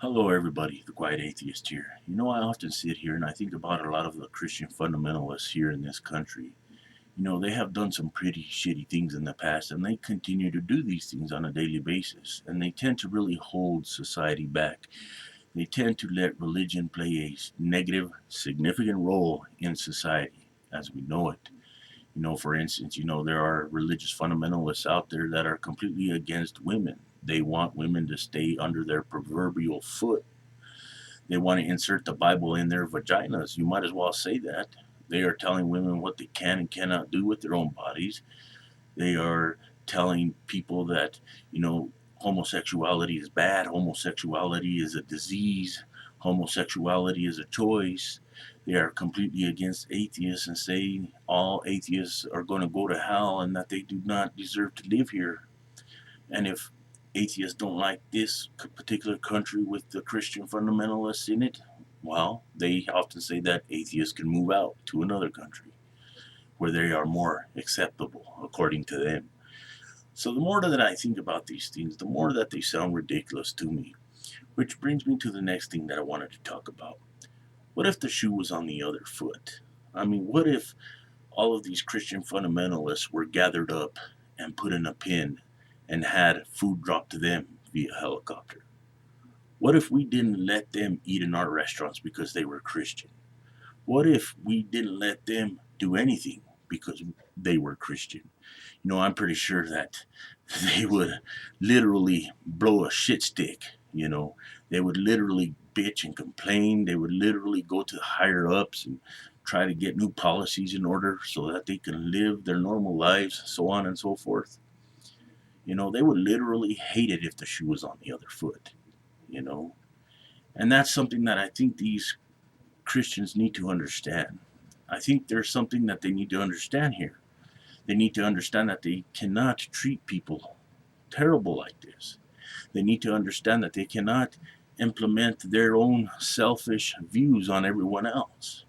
Hello, everybody. The Quiet Atheist here. I often sit here and I think about a lot of the Christian fundamentalists here in this country. They have done some pretty shitty things in the past and they continue to do these things on a daily basis. And they tend to really hold society back. They tend to let religion play a negative, significant role in society as we know it. For instance, there are religious fundamentalists out there that are completely against women. They want women to stay under their proverbial foot. They want to insert the Bible in their vaginas. You might as well say that. They are telling women what they can and cannot do with their own bodies. They are telling people that, homosexuality is bad, homosexuality is a disease, homosexuality is a choice. They are completely against atheists and say all atheists are going to go to hell and that they do not deserve to live here. And if atheists don't like this particular country with the Christian fundamentalists in it, well, they often say that atheists can move out to another country where they are more acceptable, according to them. So the more that I think about these things, the more that they sound ridiculous to me. Which brings me to the next thing that I wanted to talk about. What if the shoe was on the other foot? I mean, what if all of these Christian fundamentalists were gathered up and put in a pen and had food dropped to them via helicopter? What if we didn't let them eat in our restaurants because they were Christian? What if we didn't let them do anything because they were Christian? I'm pretty sure that they would literally blow a shit stick. They would literally bitch and complain. They would literally go to the higher ups and try to get new policies in order so that they can live their normal lives, so on and so forth. They would literally hate it if the shoe was on the other foot, you know. And that's something that I think these Christians need to understand. I think there's something that they need to understand here. They need to understand that they cannot treat people terrible like this. They need to understand that they cannot implement their own selfish views on everyone else.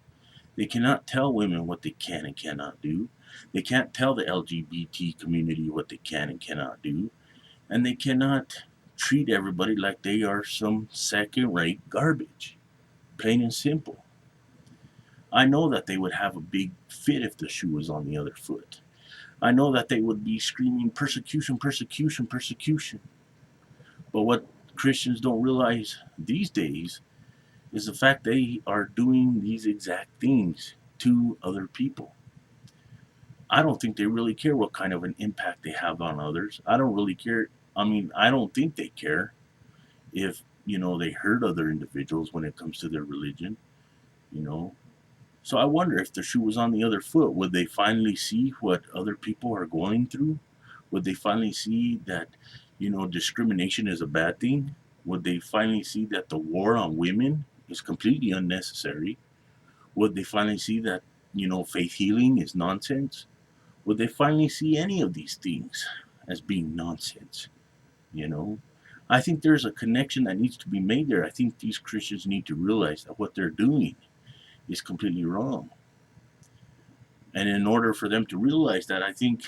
They cannot tell women what they can and cannot do. They can't tell the LGBT community what they can and cannot do. And they cannot treat everybody like they are some second rate garbage. Plain and simple. I know that they would have a big fit if the shoe was on the other foot. I know that they would be screaming persecution, persecution, persecution. But what Christians don't realize these days is the fact they are doing these exact things to other people. I don't think they really care what kind of an impact they have on others. I don't really care. I mean, I don't think they care if, they hurt other individuals when it comes to their religion, you know. So I wonder if the shoe was on the other foot, would they finally see what other people are going through? Would they finally see that, discrimination is a bad thing? Would they finally see that the war on women is completely unnecessary? Would they finally see that, faith healing is nonsense? Would they finally see any of these things as being nonsense? You know, I think there's a connection that needs to be made there. I think these Christians need to realize that what they're doing is completely wrong. And in order for them to realize that, I think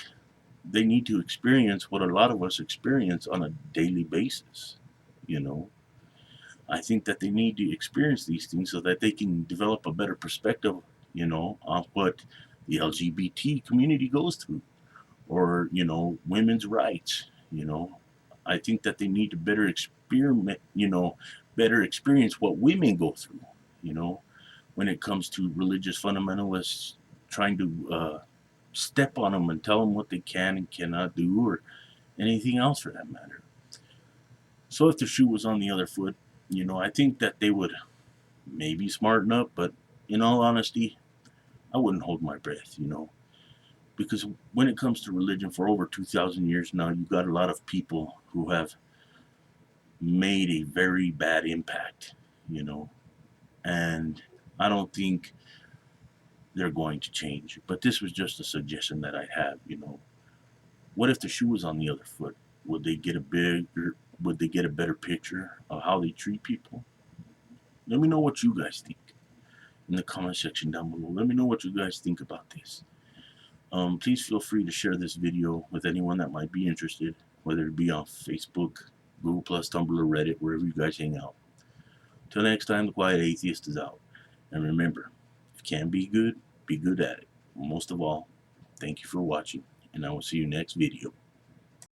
they need to experience what a lot of us experience on a daily basis. You know, I think that they need to experience these things so that they can develop a better perspective, on what the LGBT community goes through or, women's rights. I think that they need to better experiment, better experience what women go through, you know, when it comes to religious fundamentalists trying to step on them and tell them what they can and cannot do or anything else for that matter. So if the shoe was on the other foot, I think that they would maybe smarten up, but in all honesty, I wouldn't hold my breath, because when it comes to religion for over 2,000 years now, you've got a lot of people who have made a very bad impact, you know, and I don't think they're going to change. But this was just a suggestion that I have. What if the shoe was on the other foot? Would they get a bigger, would they get a better picture of how they treat people? Let me know what you guys think in the comment section down below. Let me know what you guys think about this. Please feel free to share this video with anyone that might be interested, whether it be on Facebook, Google Plus, Tumblr, Reddit, wherever you guys hang out. Till next time, the Quiet Atheist is out. And remember, if you can be good at it. Most of all, thank you for watching, and I will see you next video.